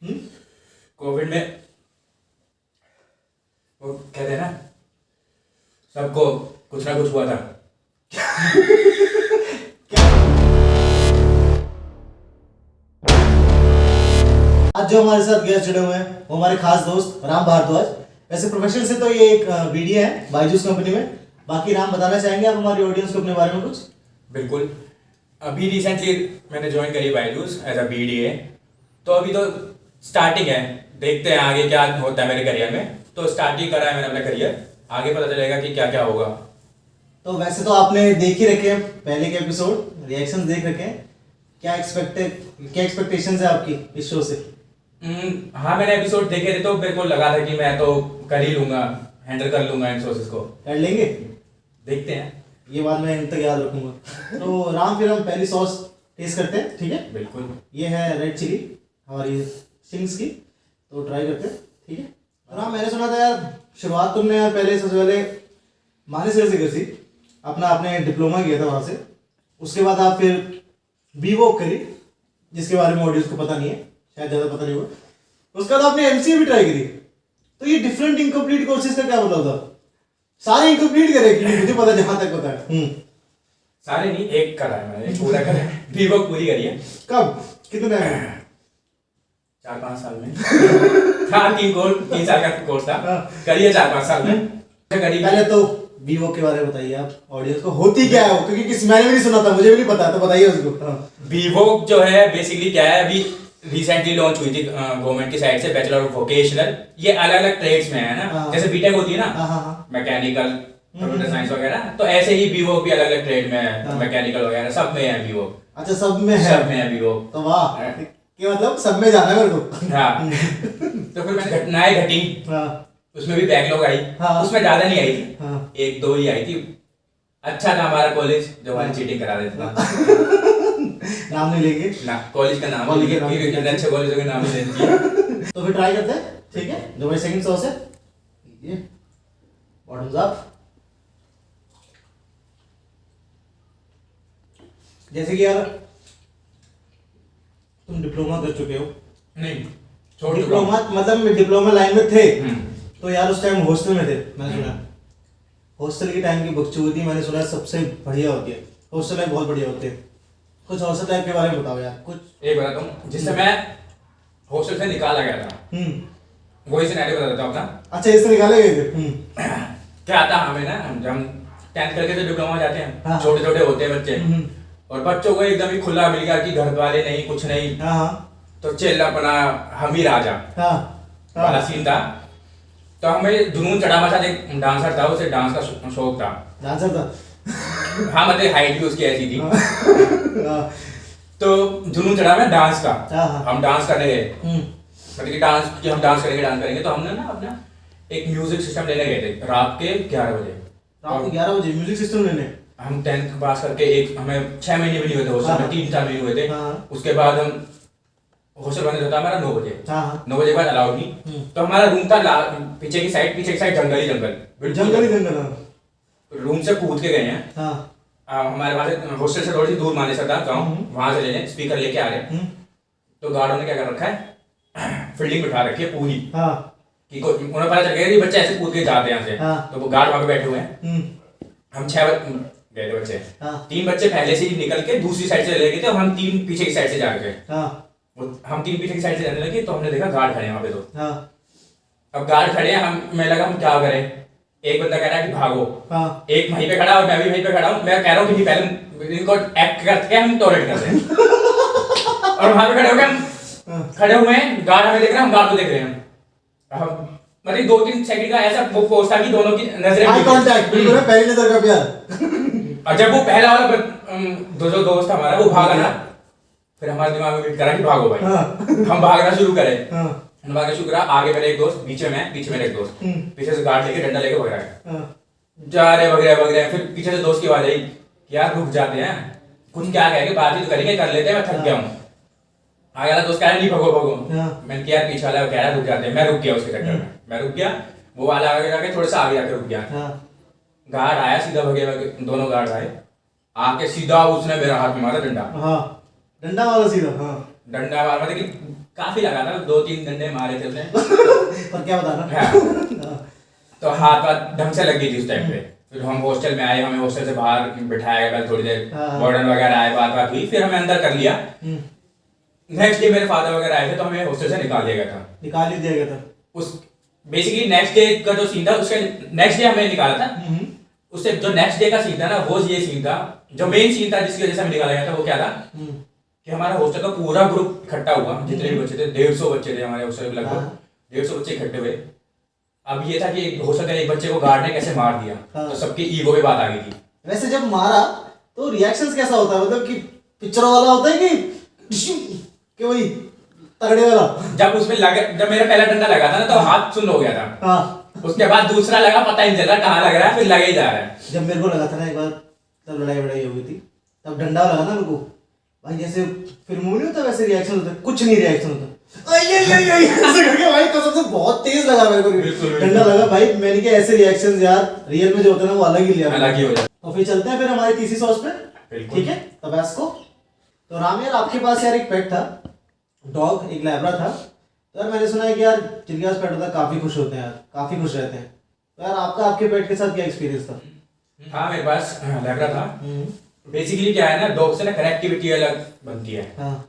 Covid में वो कहते हैं ना, सबको कुछ ना कुछ हुआ था। आज जो हमारे साथ गेस्ट जुड़े हुए हैं वो हमारे खास दोस्त राम भारद्वाज। वैसे प्रोफेशन से तो ये एक बीडीए है बायजूस कंपनी में। बाकी राम बताना चाहेंगे आप हमारी ऑडियंस को अपने बारे में कुछ? बिल्कुल, अभी रिसेंटली मैंने ज्वाइन करी बायजूस एज अ बीडीए। तो अभी तो स्टार्टिंग है, देखते हैं आगे क्या होता है मेरे करियर में। तो स्टार्टिंग करा है मैंने अपना करियर, आगे पता चलेगा कि क्या क्या होगा। तो वैसे तो आपने देख ही रखे हैं पहले के एपिसोड, रिएक्शंस देख रखे हैं। क्या एक्सपेक्टेशंस है आपकी इस शो से? हाँ, मैंने एपिसोड देखे थे तो मेरे को लगा था कि मैं तो कर ही लूंगा, हैंडल कर लूंगा इन सोर्सेस को। कर लेंगे, देखते हैं। ये बात मैं इन तक याद रखूंगा। तो राम फिर हम पहली सॉस टेस्ट करते हैं, ठीक है? बिल्कुल। ये है रेड चिली हमारी चिंग्स की, तो ट्राई करते हैं, ठीक है? तो राम मैंने सुना था यार शुरुआत तुमने यार पहले सबसे पहले मानेसर से करी थी, अपना आपने डिप्लोमा किया था वहाँ से। उसके बाद आप फिर बीवॉक करी, जिसके बारे में ऑडियंस को पता नहीं है, शायद ज़्यादा पता नहीं होगा। उसके बाद आपने एमसीए भी ट्राई करी। तो ये डिफरेंट इनकम्प्लीट कोर्सेज का क्या मतलब था? सारे इनकम्प्लीट करे कि मुझे पता, जहाँ तक पता है। सारे नहीं, एक करा है मैंने, एक पूरा करा है। बीवॉक पूरी करी है। कब, कितने टाइम में? 4-5 साल में। हाँ, 3 साल का कोर्स था, करिए 4-5 साल में करी। पहले तो बीवॉक के बारे में बताइए आप ऑडियंस को, होती क्या है वो, क्योंकि मैंने भी नहीं सुना था, मुझे भी नहीं पता, तो बताइए उसको। बीवॉक जो है बेसिकली क्या है, अभी रिसेंटली लॉन्च हुई थी गवर्नमेंट की साइड से, बैचलर ऑफ वोकेशनल। ये अलग अलग ट्रेड्स में है ना, जैसे बीटेक होती है ना, मैकेनिकल, कंप्यूटर साइंस वगैरह, तो ऐसे ही बीवॉक भी अलग अलग ट्रेड में है, मैकेनिकल वगैरह सब में है बीवॉक। अच्छा, सब में है? सब में है बीवॉक। तो वाह, कि मतलब सब में जाना है मेरे को। हाँ। तो फिर मैंने घटनाएं घटी, उसमें भी बैकलॉग आई। उसमें ज्यादा नहीं आई थी, 1-2 ही आई थी। अच्छा था हमारा कॉलेज जो हमारी चीटिंग करा देता था। नाम नहीं लेंगे ना, कॉलेज का नाम नहीं लेंगे, क्योंकि अच्छे कॉलेजों के नाम नहीं लेती है। तो फिर ट्राई करते हैं, ठीक है? जो भाई सेकंड सॉस है ये बॉटम्स अप। जैसे कि यार तुम डिप्लोमा कर चुके हो। नहीं, छोड़ चुका हूँ। डिप्लोमा मतलब डिप्लोमा लाइन में थे तो यार उस टाइम हॉस्टल में थे, मैंने सुना। हॉस्टल के टाइम की बकचोदी मैंने सुना सबसे बढ़िया होती है, हॉस्टल लाइफ बहुत बढ़िया होती है। कुछ हॉस्टल लाइफ के बारे में बताओ यार कुछ। एक बताता हूँ, जिससे मैं हॉस्टल से निकाला गया था, वही सिनेरियो बता देता हूँ अपना। अच्छा, इससे निकाले गए थे? क्या था, हमें ना जब हम 10th करके तो डिप्लोमा जाते हैं, हाँ। छोटे छोटे होते हैं बच्चे, और बच्चों को एकदम ही खुला मिल गया कि घर वाले नहीं, कुछ नहीं, तो चिल्ला अपना हम ही राजा वाला सीन था। तो हमें जुनून चढ़ा, मचा एक डांसर था, उसे डांस का शौक था। डांसर था? हाँ, मतलब हाइट भी उसकी ऐसी थी। तो जुनून चढ़ा मैं डांस का, हम डांस करने गए, मतलब कि हम डांस करेंगे। तो हमने ना अपना एक म्यूजिक सिस्टम लेने गए थे रात के 11 बजे। रात के 11 बजे म्यूजिक सिस्टम लेने? हम 10th पास करके हमें 6 महीने भी नहीं हुए थे हॉस्टल में, 3-4 महीने हुए थे। उसके बाद हम हॉस्टल बंद होता हमारा 9 बजे। 9 बजे के बाद अलाउड नहीं। तो हमारा रूम था पीछे की साइड जंगल ही जंगल। रूम से कूद के गए हैं। हमारे वहां से हॉस्टल से थोड़ी सी दूर मानेसर था गाँव, वहां से ले लें, स्पीकर लेके आ रहे हैं। तो गार्डों ने क्या कर रखा है, फील्डिंग बिठा रखी है पूरी, कि उन्हें पता चल गया कि बच्चे ऐसे कूद के जाते हैं यहाँ से। तो वो गार्ड वहां पे बैठे हुए हैं। हम 6 गए थे बच्चे, 3 बच्चे पहले से ही निकल के दूसरी साइड से ले गए थे, और हम 3 पीछे की साइड से जा गए। हम 3 पीछे की साइड से जाने लगे, तो हमने देखा गार्ड खड़े हैं वहां पे। तो अब गार्ड खड़े हैं, मैं लगा हम क्या करें। एक बंदा कह रहा है कि भागो, एक वहीं पे खड़ा और मैं भी वहीं पे खड़ा हूँ। मैं कह रहा हूँ कि पहले इनको एक्ट करके हम टॉयलेट कर रहे हैं। और वहां पे खड़े हुए हैं, गार्ड हमें देख रहे हैं, हम गार्ड को देख रहे हैं। मतलब 2-3 सेकंड का ऐसा वो फोर्स था कि दोनों की नजरें आई कांटेक्ट, बिल्कुल है, पहली नजर का प्यार। और जब वो पहला वाला जो दोस्त हमारा वो भागा ना, फिर हमारे दिमाग में बिट करा कि भागो भाई। हम भागना शुरू करें, भागना शुरू करा। आगे मेरे एक दोस्त, पीछे मेरे एक दोस्त, पीछे से गार्ड लेके डंडा लेके भाग रहा है। जा रहे भाग रहे हैं। फिर पीछे से दोस्त की आवाज आई कि यार रुक जाते हैं, कुछ क्या कहेंगे, बात ही तो करेंगे, कर लेते हैं, मैं थक गया हूँ। आगे वाला दोस्त कह रहा नहीं भागो। मैंने किया, पीछे वाला कह रहा रुक जाते हैं, मैं रुक गया उसके चक्कर में। मैं रुक गया, वो वाला आगे जाके थोड़ा सा आगे जाके रुक गया। गार्ड आया, सीधा भगे, दोनों गार्ड आए, आके सीधा उसने मेरा हाथ में मारा डंडा। डंडा वाला सीधा? डंडा मारा, मतलब कि काफी लगा था, 2-3 डंडे मारे थे उसने। पर क्या बताना। हाँ। तो हाथ वाथ ढंग से लग गई थी उस टाइम पे। फिर हम हॉस्टल में आए, हमें हॉस्टल से बाहर बिठाया गया थोड़ी देर, वार्डन वगैरह आए, बात हुई, फिर हमें अंदर कर लिया। नेक्स्ट डे मेरे फादर वगैरह आए थे तो हमें हॉस्टल से निकाल दिया गया था। निकाल ही दिया गया था उस बेसिकली नेक्स्ट डे का जो सीन था, उसके नेक्स्ट डे हमें निकाला था। उससे जो नेक्स्ट डे का सीन था ना, वो ये सीन था, जो मेन सीन था जिसकी वजह से हमें निकाला गया था, वो क्या था कि हमारा हॉस्टल का पूरा ग्रुप इकट्ठा हुआ, जितने भी बच्चे थे, 150 बच्चे थे हमारे हॉस्टल में, लगभग 150 बच्चे इकट्ठे हुए। अब ये था कि हो सकता है एक बच्चे को गार्ड ने कैसे मार दिया, तो सबकी ईगो पे बात आ गई थी। वैसे जब मारा तो रिएक्शंस कैसा होता है, मतलब कि पिक्चरों वाला होता है कि वही तगड़े वाला? जब उसमें लगा, जब मेरा पहला डंडा लगा था ना, तो हाथ सुन्न हो गया था। हाँ। उसके बाद दूसरा लगा, पता ही नहीं चल रहा कहाँ लग रहा है, फिर लगे ही जा रहा है। जब मेरे को लगा था ना एक बार, तब लड़ाई हो गई थी, तब डंडा लगा ना मेरे को भाई, जैसे फिल्मों में नहीं होता वैसे रिएक्शन होता है, कुछ नहीं रिएक्शन होता, ऐसे करके भाई कसम से बहुत तेज लगा मेरे को डंडा लगा भाई। मैंने कहा ऐसे रिएक्शंस यार रियल में जो होता है ना वो अलग ही लिया, अलग ही हो जाता है। तो फिर चलते हैं फिर हमारी तीसरी सॉस पे, ठीक है तबास को। तो राम यार आपके पास यार एक पेट था, डॉग, एक लैब्रा था। तो यार मैंने सुना है कि यार जिनके पास पेट होता है काफी खुश होते हैं यार, काफी खुश रहते हैं। तो यार आपका आपके पेट के साथ क्या एक्सपीरियंस था? हाँ मेरे पास लैब्रा था। बेसिकली क्या है ना, डॉग से ना कनेक्टिविटी अलग बनती है। हाँ।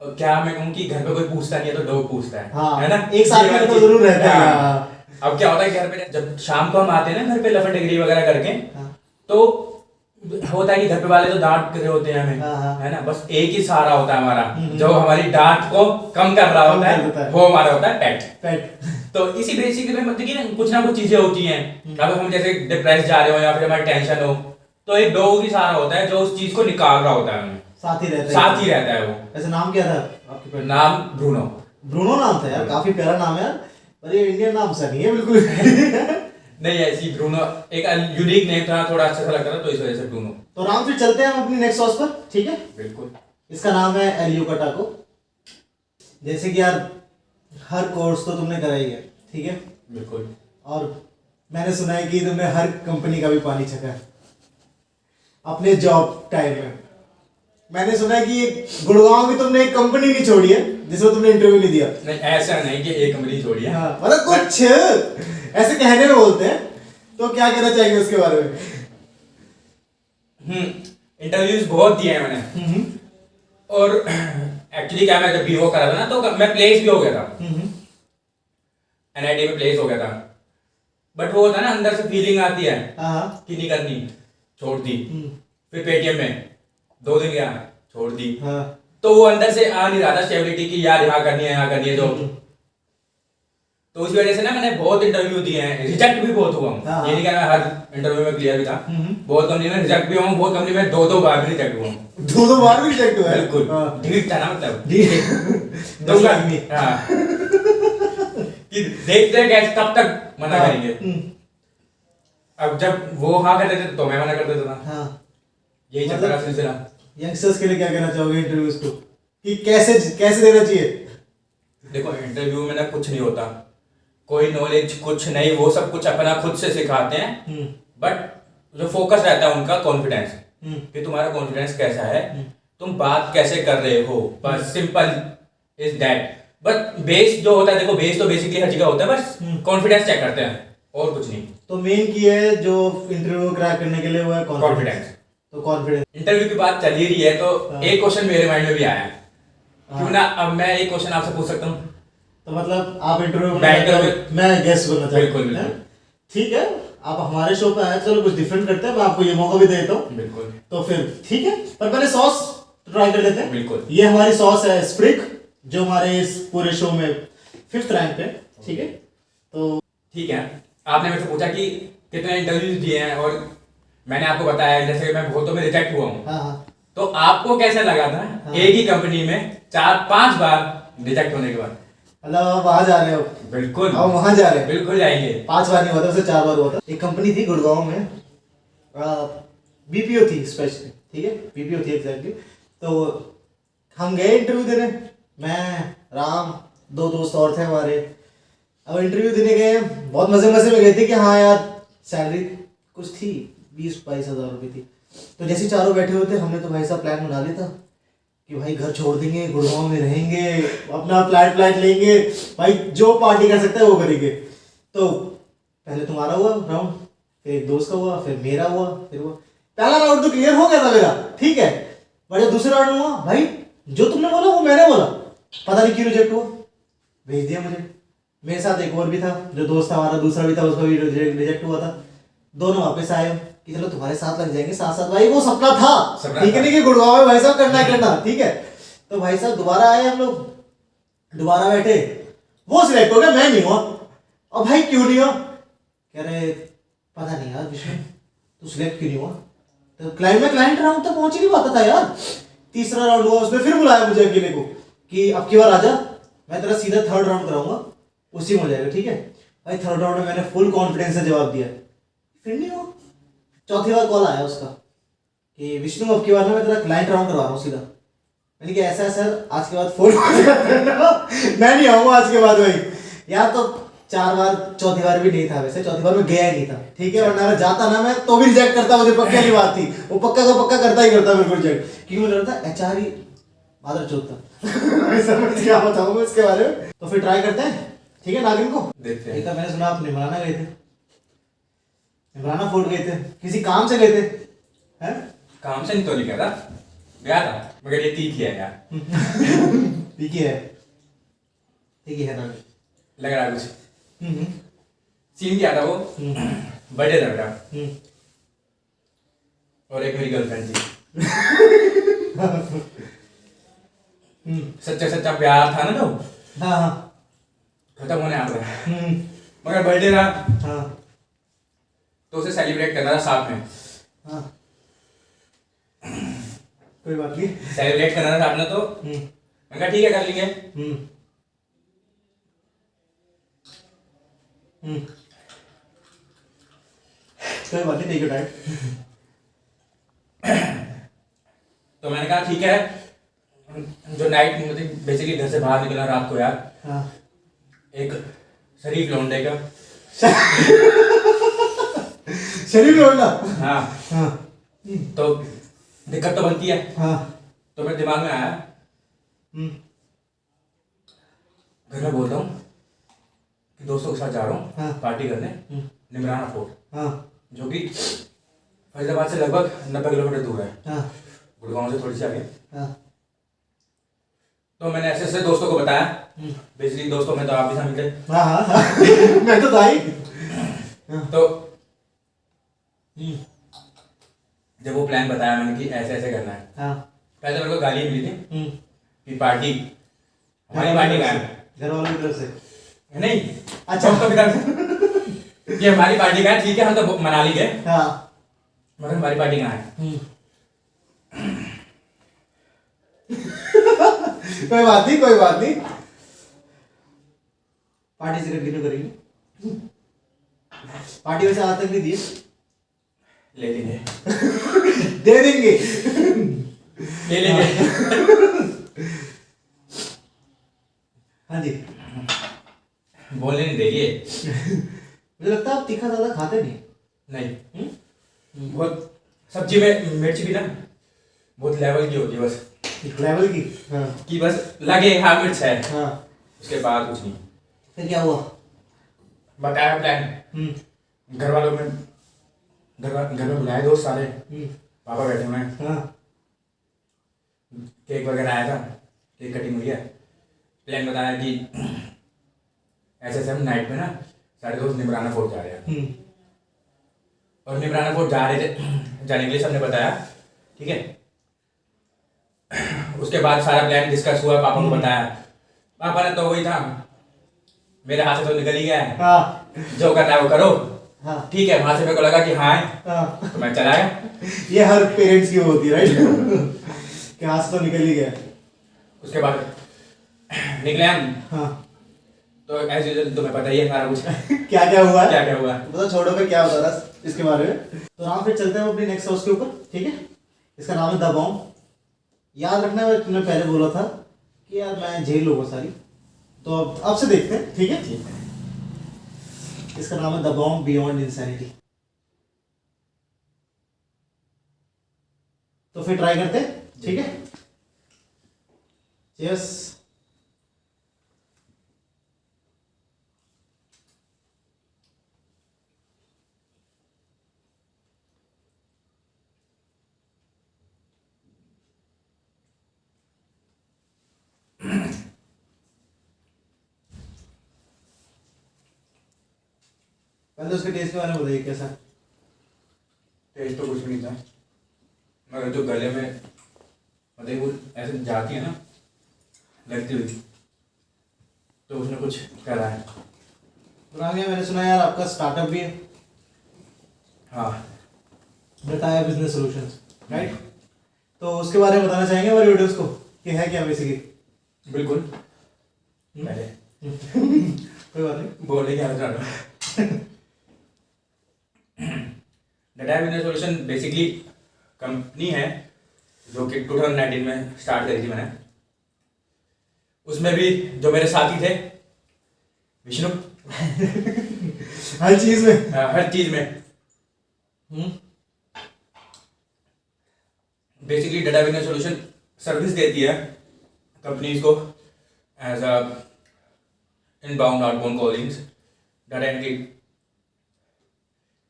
और क्या मैं कहूँ कि घर पे कोई पूछता नहीं है तो डॉग पूछता है। हाँ, है ना, एक साथ में तो जरूर रहता है। हाँ। अब क्या होता है घर पे जब शाम को हम आते हैं ना घर पे लफन डिग्री वगैरह करके, तो होता है कि घर पे वाले तो डांट रहे होते हैं हमें, है ना, बस एक ही सहारा होता है हमारा, जो हमारी डांट को कम कर रहा होता है, वो हमारा होता है पेट। तो इसी बेसिकली में मतलब कि कुछ ना कुछ चीजें होती हैं। अगर हम जैसे डिप्रेस जा रहे हो या फिर हमारी टेंशन हो, तो एक डॉग ही सहारा होता है जो उस चीज को निकाल रहा होता है हमें, साथ ही रहता है वो। ऐसा नाम क्या था आपके पेट? नाम ब्रूनो। ब्रूनो नाम था यार, काफी प्यारा नाम है यार, पर ये इंडियन नाम सा नहीं है बिल्कुल। नहीं, ऐसी ब्रूनो एक यूनिक नेम था, थोड़ा अच्छा सा लग रहा था तो इस वजह से ब्रूनो। तो राम फिर चलते हैं हम अपनी नेक्स्ट सॉस पर, ठीक है? बिल्कुल। इसका नाम है एल युकाटा को। जैसे कि यार हर कोर्स तो तुमने करा ही है, ठीक है? बिल्कुल। और मैंने सुना है कि तुमने हर कंपनी का भी पानी छका है अपने जॉब टाइम में। मैंने सुना है कि गुड़गांव में तुमने एक कंपनी नहीं छोड़ी है जिसमें तुमने इंटरव्यू नहीं दिया। नहीं, ऐसा नहीं कि एक कंपनी छोड़ी है। हाँ, मतलब कुछ ऐसे कहने में बोलते हैं, तो क्या कहना चाहेंगे उसके बारे में? इंटरव्यूज बहुत दिए हैं मैंने। और एक्चुअली क्या, मैं जब बीओ करा था ना तो मैं प्लेस भी हो गया था, एनआईटी में प्लेस हो गया था। बट वो होता है ना, अंदर से फीलिंग आती है कि नहीं करनी, छोड़ दी। फिर पेटीएम में 2 दिन गया, छोड़ दी। तो वो अंदर से आ नहीं रहा था स्टेबिलिटी की, यार यहाँ करनी है जॉब। तो उस वजह से ना मैंने बहुत इंटरव्यू दिए हैं, रिजेक्ट भी बहुत हुआ हूँ। ये नहीं कहना मैं हर इंटरव्यू में क्लियर भी था, बहुत कंपनी में रिजेक्ट भी हुआ हूँ, बहुत कंपनी में 2-2 बार भी रिजेक्ट हुआ हूँ। 2-2 बार भी रिजेक्ट हुआ है? बिल्कुल। ढीठ था ना, मतलब कि देखते कैसे कब तक मना करेंगे। अब जब वो हाँ कर देते तो मैं मना कर देता था। यही चल रहा सिलसिला। यंगस्टर्स के लिए क्या कहना चाहोगे इंटरव्यूज को, कि कैसे देना चाहिए? देखो, इंटरव्यू में ना कुछ नहीं होता, कोई नॉलेज कुछ नहीं, वो सब कुछ अपना खुद से सिखाते हैं। बट जो फोकस रहता है उनका कॉन्फिडेंस, कि तुम्हारा कॉन्फिडेंस कैसा है, तुम बात कैसे कर रहे हो, बस simple is that. But base जो होता है, देखो बेस तो बेसिकली हर जगह होता है, बस कॉन्फिडेंस चेक करते हैं और कुछ नहीं। तो मेन की है जो इंटरव्यू क्रैक करने के लिए वो है कॉन्फिडेंस। तो कॉन्फिडेंस, इंटरव्यू की बात चल ही रही है तो एक क्वेश्चन मेरे माइंड में भी आया है, क्यों ना अब मैं एक क्वेश्चन आपसे पूछ सकता हूँ? तो मतलब आप इंटरव्यू मैं गेस्ट बनना चाहता हूँ। बिल्कुल, ठीक है, आप हमारे शो पे आए, चलो कुछ डिफरेंट करते हैं, मैं आपको ये मौका भी देता हूँ। बिल्कुल। तो फिर ठीक है, पर पहले सॉस ट्राई कर लेते हैं। बिल्कुल। ये हमारी सॉस है स्प्रिग, जो हमारे इस पूरे शो में 5th रैंक पे, ठीक है? तो ठीक है, आपने मुझसे पूछा कि कितने इंटरव्यूज दिए हैं, और मैंने आपको बताया जैसे मैं बहुतों में रिजेक्ट हुआ हूँ। तो आपको कैसा लगा था एक ही कंपनी में 4-5 बार रिजेक्ट होने के बाद? मतलब आप वहां जा रहे हो? बिल्कुल। अब वहां जा रहे हैं? बिल्कुल जाएंगे। 5 बार नहीं हुआ था, उसे 4 बार हुआ था। एक कंपनी थी गुड़गांव में, बीपीओ थी स्पेशली, ठीक है, बीपीओ थी एग्जैक्टली। तो हम गए इंटरव्यू देने, मैं, राम, 2 दोस्त और थे हमारे। अब इंटरव्यू देने गए, बहुत मजे में गए थे कि हाँ यार सैलरी कुछ थी 20-22 हज़ार रुपये थी। तो जैसे चारों बैठे हुए थे, हमने तो भाई साहब प्लान बना लिया था कि भाई घर छोड़ देंगे, गुड़गांव में रहेंगे, अपना फ्लैट फ्लैट लेंगे, भाई जो पार्टी कर सकते हैं वो करेंगे। तो पहले तुम्हारा हुआ राउंड, फिर एक दोस्त का हुआ, फिर मेरा हुआ, फिर हुआ। पहला राउंड तो क्लियर हो गया था मेरा, ठीक है। बड़े दूसरे राउंड में हुआ, भाई जो तुमने बोला वो मैंने बोला, पता नहीं क्यों रिजेक्ट हुआ, भेज दिया मुझे। मेरे साथ एक और भी था, जो दोस्त था हमारा दूसरा भी था, उसका भी रिजेक्ट हुआ था। दोनों वापस आए कि चलो तुम्हारे साथ लग जाएंगे साथ साथ, भाई वो सपना था, ठीक है नहीं कि गुड़गांव में भाई साहब करना है करना, ठीक है। तो भाई साहब दोबारा आए हम लोग, दोबारा बैठे, वो सिलेक्ट हो गया, मैं नहीं हुआ। और भाई क्यों नहीं हुआ, कह रहे पता नहीं यार विष्णु तू सिलेक्ट क्यों नहीं हुआ। तो क्लाइंट राउंड तक पहुंच ही नहीं पाता था यार। तीसरा राउंड हुआ, उसने फिर बुलाया मुझे अकेले को कि अब की बार आजा, मैं तेरा सीधा थर्ड राउंड कराऊंगा, उसी में हो जाएगा, ठीक है। भाई थर्ड राउंड में मैंने फुल कॉन्फिडेंस से जवाब दिया, फिर नहीं हुआ। चौथी बार कॉल आया उसका कि विष्णु अब की बार ना मैं तेरा क्लाइंट राउंड करवा रहा हूँ सीधा। मैंने कहा ऐसा है सर, आज के बाद फोन मैं नहीं आऊंगा आज के बाद। भाई यार तो 4 बार, चौथी बार भी नहीं था, वैसे चौथी बार में गया ही नहीं था, ठीक है। वरना अगर जाता ना मैं तो भी रिजेक्ट करता, मुझे पक्का की बात थी, वो पक्का का पक्का करता ही करता मेरे को रिजेक्ट, क्योंकि मुझे लगता है एचआर ही मादर चौथ था। समझ क्या बताऊं मैं इसके बारे में। तो फिर ट्राई करते हैं, ठीक है। नागिन को देखते हैं। एक मैंने सुना आप निमराना गए थे, निमराना फोर्ट गए थे, किसी काम से गए थे हैं? काम से नहीं तो नहीं गया था, गया था मगर ये तीखी है यार। ठीक है, ठीक है ना, लग रहा है कुछ सीन क्या था वो, बर्थडे था मेरा और एक मेरी गर्लफ्रेंड थी। सच्चा सच्चा प्यार था ना जो, हाँ हाँ खत्म होने आ गया। मगर बर्थडे था, हाँ तो उसे सेलिब्रेट करना था साथ में। हाँ कोई बात नहीं, सेलिब्रेट करना था साथ में, तो मैंने कहा ठीक है कर लेंगे। कोई बात नहीं, टेक योर टाइम। तो मैंने कहा ठीक है, जो नाइट मतलब बेसिकली घर से बाहर निकला रात को यार, हाँ एक शरीफ लौंडे का शरीफ लौंडा, हाँ हाँ तो दिक्कत तो बनती है। हाँ तो मेरे दिमाग में आया, घर में बोलता हूँ कि दोस्तों के साथ जा रहा हूँ हाँ। पार्टी करने निमराना फोर्ट, हाँ जो कि फरीदाबाद से लगभग 90 किलोमीटर दूर है, हाँ गुड़गांव से थोड़ी सी आगे। हाँ तो मैंने ऐसे ऐसे दोस्तों को बताया, बेसिकली दोस्तों में तो आप भी शामिल थे। हाँ हाँ मैं तो था ही। तो जब वो प्लान बताया मैंने कि ऐसे ऐसे करना है, हाँ पहले मेरे को गाली मिली थी कि पार्टी हमारी पार्टी का है, घर वालों की तरफ से नहीं अच्छा। दोस्तों की तरफ से ये हमारी पार्टी का है, ठीक है हम तो मनाली गए, हाँ मगर हमारी पार्टी कहाँ है। कोई बात नहीं, कोई बात नहीं, पार्टी से कंटिन्यू करेंगे। पार्टी वैसे आज तक नहीं दी, ले लेंगे दे देंगे, ले लेंगे। हाँ जी। बोलने नहीं देगी मुझे लगता है आप तीखा ज्यादा खाते नहीं। नहीं, बहुत सब्जी में मिर्च भी ना बहुत लेवल की होती है, बस लेवल की, हाँ कि बस लगे हाँ मिर्च है, हाँ। उसके बाद कुछ नहीं। फिर क्या हुआ? बताया प्लान, घर वालों में घर में बुलाए दोस्त सारे, पापा बैठे हुए हैं, हाँ केक वगैरह आया था, केक कटिंग हुई है। प्लान बताया कि ऐसे ऐसे हम नाइट में ना सारे दोस्त निमराना फोर्ट जा रहे हैं, और निमराना फोर्ट जा रहे थे, जाने के लिए सबने बताया, ठीक है। उसके बाद सारा प्लान डिस्कस हुआ, पापा को बताया, पापा ने तो वही था मेरे हाथ से तो निकल ही गया है, हाँ जो करना है वो करो, हाँ ठीक है। वहां से मेरे को लगा कि हाँ हाँ। तो मैं चला गया। ये हर पेरेंट्स की होती है राइट, कि हाथ तो निकल ही गया। उसके बाद निकले हम, हाँ तो एज यूजुअल तुम्हें पता ही है सारा कुछ क्या क्या हुआ है, क्या क्या हुआ। बता छोड़ो, मैं क्या बता रहा इसके बारे में। तो राम फिर चलते हैं अपनी नेक्स्ट हाउस के ऊपर, ठीक है। इसका नाम है द बॉम्ब। याद रखना है तुमने पहले बोला था कि यार मैं झेल लूंगा सारी, तो अब से देखते हैं, ठीक है। ठीक है। इसका नाम है द बॉम्ब बियॉन्ड इंसैनिटी। तो फिर ट्राई करते हैं, ठीक है। चीयर्स। पहले उसके टेस्ट के बारे में बताइए कैसा। टेस्ट तो कुछ भी नहीं था, मगर जो गले में मतलब वो ऐसे जाती है ना लगती हुई, तो उसने कुछ करा है। रामिया, मैंने सुना यार आपका स्टार्टअप भी है। हाँ, बताया बिजनेस सॉल्यूशंस, राइट? तो उसके बारे में बताना चाहेंगे हमारे ऑडियंस को कि है क्या बेसिकली? बिल्कुल। पहले कोई बात नहीं, बोलने की हालत रहा। Data business solution basically company है जो कि 2019 में स्टार्ट करी थी मैंने। उसमें भी जो मेरे साथी थे विष्णु, हर चीज में। हर चीज में basically data business solution service देती है कंपनीज को as a inbound outbound callings, data entry,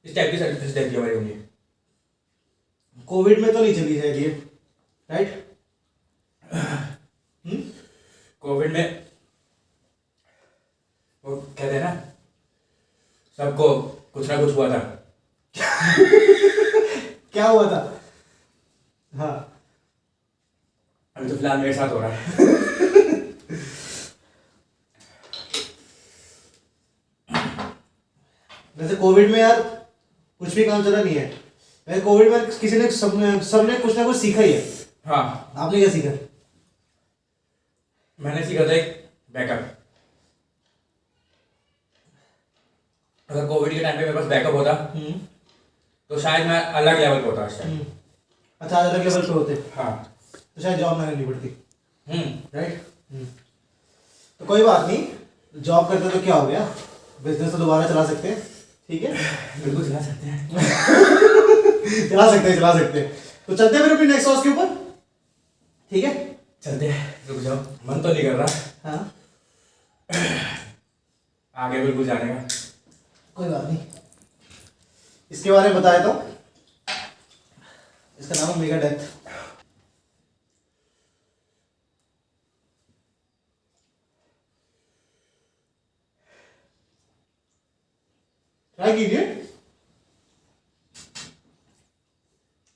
इस टाइप की सर्विस देती है हमारी कंपनी। कोविड में तो नहीं चली शायद ये, राइट? कोविड में वो कहते हैं ना सबको कुछ ना कुछ हुआ था। क्या हुआ था? हाँ, अभी तो फिलहाल मेरे साथ हो रहा है। वैसे कोविड में यार कुछ भी काम चला नहीं है। वैसे कोविड में किसी ने सबने कुछ ना कुछ सीखा ही है। हाँ, आपने क्या सीखा? मैंने सीखा था एक बैकअप। अगर कोविड के टाइम पे मेरे पास बैकअप होता तो शायद मैं अलग लेवल पे होता उस टाइम। अच्छा, अलग लेवल पे होते हाँ, तो शायद जॉब ना करनी पड़ती, राइट। तो कोई बात नहीं, जॉब करते तो क्या हो गया, बिजनेस तो दोबारा चला सकते हैं, ठीक है? बिल्कुल चला सकते हैं। चला सकते हैं। तो चलते हैं फिर अपनी नेक्स्ट हाउस के ऊपर, ठीक है? चलते हैं, रुक जाओ, मन तो नहीं कर रहा। हाँ, आगे बिल्कुल जाने का। कोई बात नहीं, इसके बारे में बताया तो इसका नाम है मेगा डेथ। ट्राई कीजिए।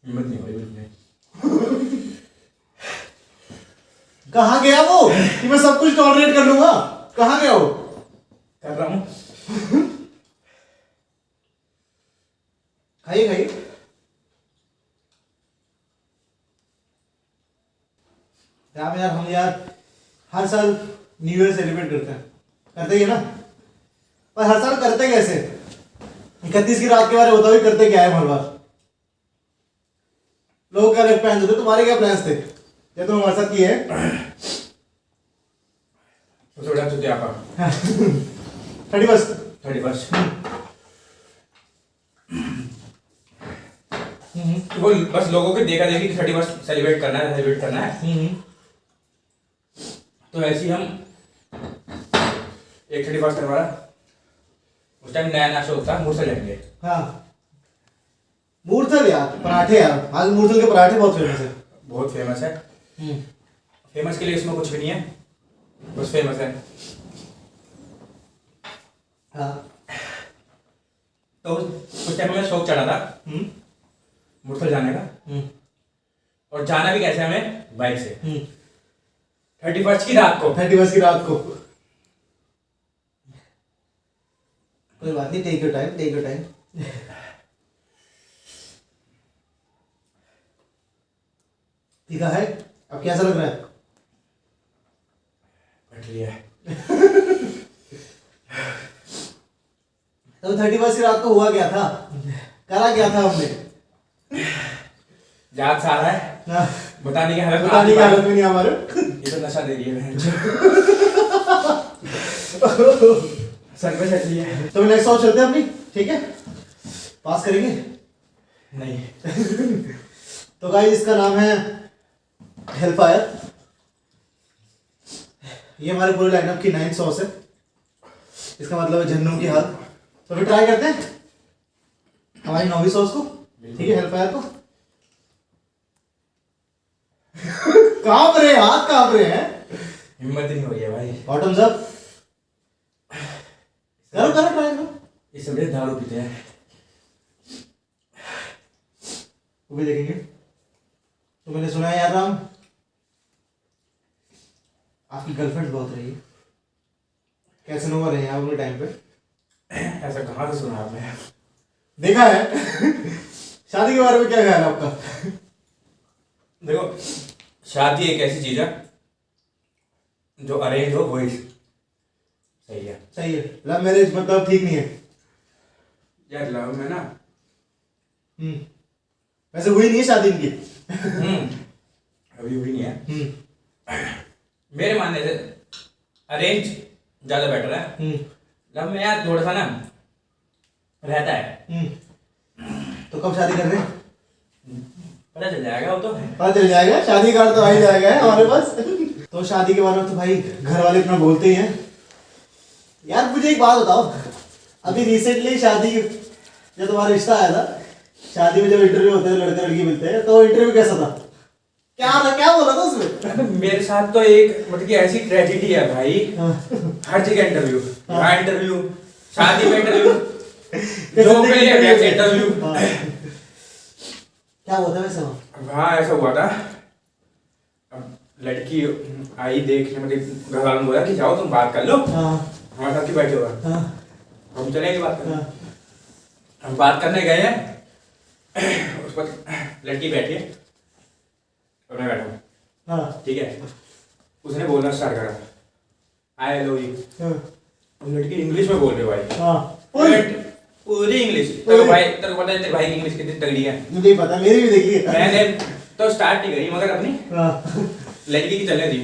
हिम्मत नहीं हो रही बिल्कुल। कहाँ गया वो कि मैं सब कुछ टॉलरेट कर लूंगा? कहाँ गया वो? कर रहा हूँ। खाइए यार हम यार हर साल न्यू ईयर सेलिब्रेट करते ही है ना, पर हर साल करते कैसे? 31 की रात के बारे में बताओ, करते क्या है हर बार? लोग क्या अलग प्लान होते, तुम्हारे क्या प्लान्स थे ये तुम हमारे साथ किए हैं? सबसे बड़ा चुतिया आपका 31 वो बस लोगों के देखा देखी 31 सेलिब्रेट करना है। तो ऐसे ही हम एक 31 करवा, उस टाइम नया शो होता है मूर्छल जाएंगे। हाँ, मूर्थल यार, पराठे यार, आज मूर्थल के पराठे बहुत फेमस है। बहुत फेमस है। फेमस के लिए इसमें कुछ भी नहीं है, बस फेमस है। हाँ, तो उस टाइम हमें शौक चढ़ा था मूर्थल जाने का, और जाना भी कैसे हमें, बाइक से। 31 की रात को। कोई बात नहीं, टेक योर टाइम। ठीक है, अब कैसा लग रहा है? बढ़िया है। तो 31 की रात को हुआ क्या था, करा क्या था हमने? याद सा आ रहा है, हाँ, बताने की हालत में नहीं हमारे। ये तो नशा दे रही है। सर पे चल रही है। तो नेक्स्ट हाउस चलते हैं अपनी, ठीक है? पास करेंगे? नहीं। तो गाइस इसका नाम है हेलफायर। ये हमारे पूरे लाइनअप की 9 सॉस है, इसका मतलब है जन्नू की हाल। तो फिर ट्राई करते हैं हमारी 9वीं सॉस को, ठीक है, हेल्पफायर को। कांप रहे, हाथ कांप रहे हैं, हिम्मत ही नहीं हो रही है भाई। बॉटम्स अप, करो करो ट्राई करो। इससे बड़े दारू पीते हैं। वो भी देखेंगे। तो मैंने सुना है यार राम, आपकी गर्लफ्रेंड बहुत रही है, कैसे नो रहे हैं आप अपने टाइम पे? ऐसा कहाँ से सुना आपने? देखा है। शादी के बारे में क्या ख्याल है आपका? देखो, शादी एक ऐसी चीज है जो अरेंज हो वही सही है। सही है, लव मैरिज मतलब ठीक नहीं है। यार लव में ना वैसे हुई नहीं है शादी इनकी। अभी हुई नहीं है। मेरे मानने से अरेंज ज्यादा बेटर है। लव में यार थोड़ा सा ना रहता है। तो कब शादी कर रहे हैं? पता चल जाएगा वो तो। पता चल जाएगा, शादी कार्ड तो आ ही जाएगा हमारे पास। तो शादी के बारे में तो भाई घर वाले इतना बोलते ही हैं। यार मुझे एक बात बताओ, अभी रिसेंटली शादी जब तुम्हारा रिश्ता आया था, शादी में जब इंटरव्यू होते हैं, लड़के लड़की मिलते हैं, तो इंटरव्यू कैसा था? क्या बोला था उसमें? मेरे साथ तो एक मतलब कि ऐसी ट्रेजेडी है भाई। हर जगह इंटरव्यू, यहाँ इंटरव्यू, शादी में इंटरव्यू, जॉब के लिए इंटरव्यू। क्या हुआ था वैसे वहाँ ऐसा हुआ था, अब लड़की आई देखने, मतलब घर वालों ने बोला कि जाओ तुम बात कर लो, हमारे साथ ही बैठे हुआ। हम चलेंगे बात करने। हम बात करने गए हैं, उस पर लड़की बैठी है और मैं बैठा हूँ, ठीक है। उसने बोलना स्टार्ट करा, आई लव यू। लड़की इंग्लिश में बोल रही भाई, पूरी इंग्लिश। तो भाई तेरे को पता है तेरे भाई की इंग्लिश कितनी तगड़ी है? मुझे पता, मेरी भी देखी है। मैंने तो स्टार्ट ही करी, मगर अपनी लड़की की चलने दी।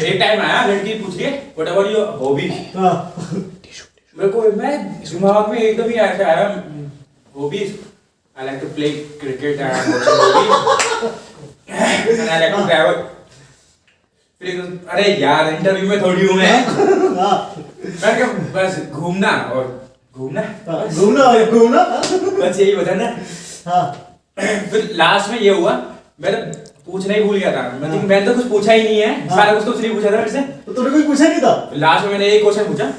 एक टाइम आया, लड़की पूछ रही है व्हाट अबाउट योर हॉबी। मेरे को मैं दिमाग में एकदम ही ऐसे आया, hobbies I like to play cricket and I like to travel. फिर अरे यार इंटरव्यू में थोड़ी हूँ मैं क्या बस घूमना और घूमना बस यही बता ना। फिर लास्ट में ये हुआ, मैं तो पूछना ही भूल गया था। मैंने तो कुछ पूछा ही नहीं है, सारा कुछ तो उसने पूछा था मेरे से। तो तूने कुछ पूछा नहीं था? लास्ट में मैंने एक क्वेश्चन पूछा,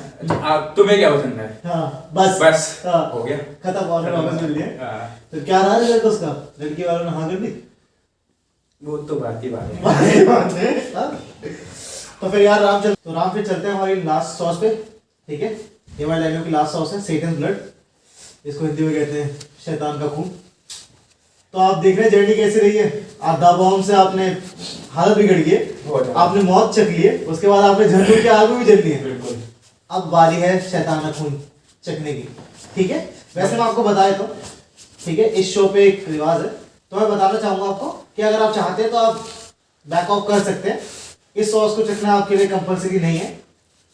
तुम्हें क्या पसंद है? बस हो गया, खत्म, वापस मिल गया। तो क्या रहा रिजल्ट उसका? लड़की वालों ने हाँ कर दी? वो तो बात है। तो फिर यार राम फिर चलते हैं हमारी लास्ट सॉस पे, ठीक है। ये हमारी लाइनों की लास्ट सॉस है सेटन ब्लड, इसको हिंदी में कहते हैं शैतान का खून। तो आप देख रहे हैं जर्नी कैसी रही है। आधा बॉम्ब से आपने हालत बिगड़ गई है, आपने मौत चख ली है, उसके बाद आपने झंडू की आग में भी जल ली है। बिल्कुल। अब बारी है शैतान का खून चखने की, ठीक है। वैसे मैं आपको बताया तो, ठीक है, इस शो पे एक रिवाज है, तो मैं बताना चाहूंगा आपको कि अगर आप चाहते हैं तो आप बैक ऑफ कर सकते हैं। इस सॉस को चखना आपके लिए कंपलसरी नहीं है,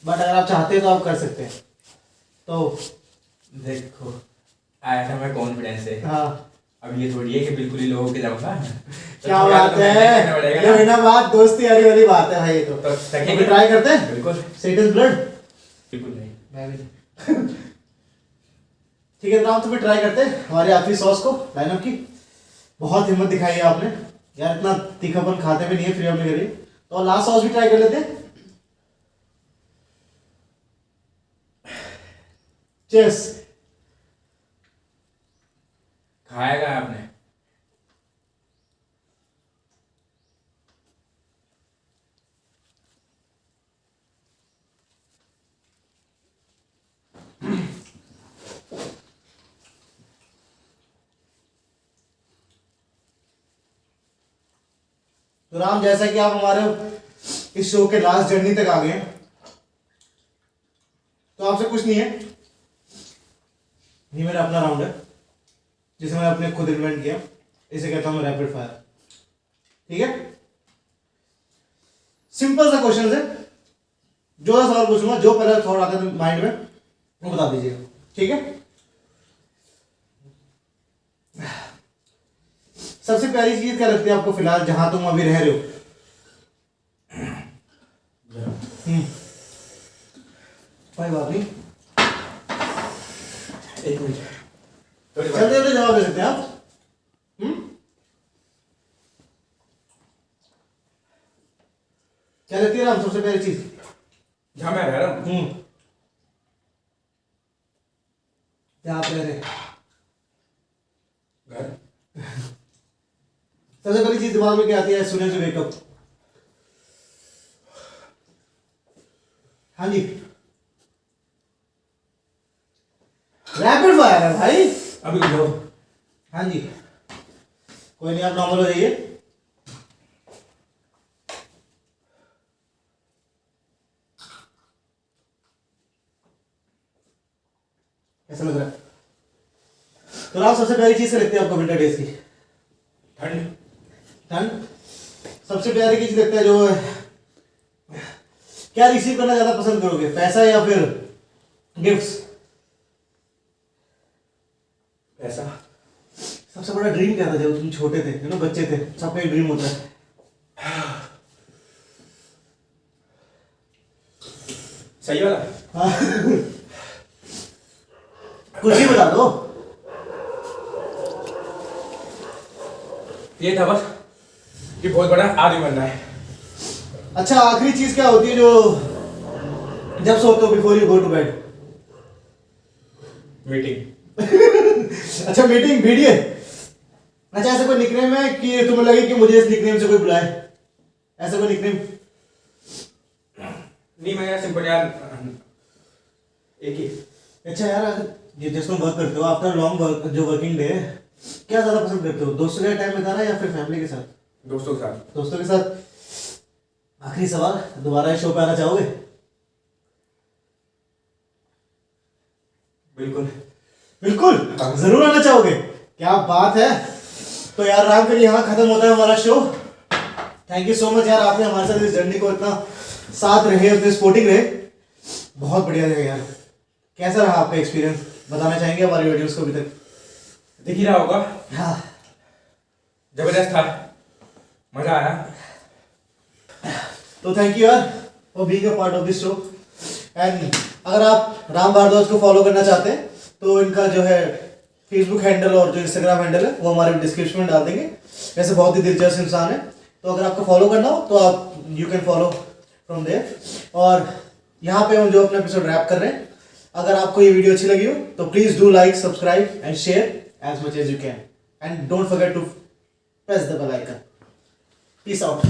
बट अगर आप चाहते हैं तो आप कर सकते हैं। तो देखो आया था मैं कॉन्फिडेंस से। हाँ, अब ये थोड़ी है कि बिल्कुल ही लोगों के जाऊंगा। क्या बात है, ये बिना बात दोस्ती यारी वाली बात है भाई। ये तो ट्राई करते हैं। बिल्कुल। सेटन ब्लड बिल्कुल नहीं, मैं भी नहीं। ठीक है राम, तो फिर ट्राई करते हैं हमारे आखिरी सॉस को लाइनअप की। बहुत हिम्मत दिखाई है आपने यार, इतना तीखापन खाते भी नहीं है फिर आपने करी। तो लास्ट सॉस भी ट्राई कर लेते हैं। चीयर्स। खाया क्या आपने? तो राम, जैसा कि आप हमारे इस शो के लास्ट जर्नी तक आ गए हैं, तो आपसे कुछ नहीं है, ये मेरा अपना राउंड है जिसे मैंने अपने खुद इन्वेंट किया। इसे कहता हूं रैपिड फायर, ठीक है। सिंपल सा क्वेश्चन है, जो सवाल पूछूंगा, जो पहला थॉट आता है माइंड में वो बता दीजिएगा, ठीक है। सबसे प्यारी चीज क्या लगती है आपको फिलहाल जहां तुम अभी रह रहे हो? कोई बात नहीं, एक मिनट थोड़ी बात- जल्दी जल्दी जवाब दे सकते हैं आप। क्या लगती है राम सबसे पहली चीज? जहाँ मैं रह रहा हूँ क्या आप रह रहे हैं? घर, सबसे पहली चीज दिमाग में क्या आती है सुने से वेकअप? हाँ जी, रैपिड फायर है भाई। अभी लो। हाँ जी, कोई नहीं, आप नॉर्मल हो जाइए। कैसा लग रहा है? तो आप सबसे पहली चीज क्या लगती है आपको विंटर डेज की? ठंड। ठंड सबसे प्यारी चीज लगता है जो क्या रिसीव करना ज्यादा पसंद करोगे, पैसा या फिर गिफ्ट्स? ऐसा सबसे बड़ा ड्रीम क्या था जब तुम छोटे थे, यू नो बच्चे थे, सबका एक ड्रीम होता है। सही वाला। हाँ। कुछ ही बता दो। ये था बस कि बहुत बड़ा आदमी बनना है। अच्छा, आखिरी चीज क्या होती है जो जब सोते हो before you go to bed? Meeting. अच्छा, मीटिंग भिड़िए। अच्छा, ऐसा कोई निकनेम है कि तुम्हें लगे कि मुझे इस निकनेम से कोई बुलाए, ऐसा कोई निकनेम? नहीं, मैं यार सिंपल यार एक ही। अच्छा यार, ये जिस तुम वर्क करते हो आफ्टर लॉन्ग वर्क, जो वर्किंग डे है, क्या ज्यादा पसंद करते हो, दोस्तों के टाइम बिताना या फिर फैमिली के साथ? दोस्तों के साथ। दोस्तों के साथ। आखिरी सवाल, दोबारा इस शो पे आना चाहोगे? बिल्कुल। बिल्कुल, जरूर आना चाहोगे। क्या बात है। तो यार राम, फिर यहाँ खत्म होता है हमारा show. Thank you so much यार, आपने हमारे साथ इस जर्नी को इतना साथ रहे, अपने स्पोर्टिंग रहे, बहुत बढ़िया रहे यार। कैसा रहा आपका एक्सपीरियंस, बताना चाहेंगे हमारे ऑडियंस को अभी तक? दिख ही रहा होगा, हाँ, जबरदस्त था, मजा आया। तो थैंक यू यार for being a part of this show. And अगर आप राम भारद्वाज को फॉलो करना चाहते हैं तो इनका जो है फेसबुक हैंडल और जो इंस्टाग्राम हैंडल है वो हमारे डिस्क्रिप्शन में डाल देंगे। वैसे बहुत ही दिलचस्प इंसान है, तो अगर आपको फॉलो करना हो तो आप you can follow from there. और यहाँ पे हम जो अपना एपिसोड रैप कर रहे हैं, अगर आपको ये वीडियो अच्छी लगी हो तो please do like, subscribe and share as much as you can, and don't forget to press the bell icon. Peace out.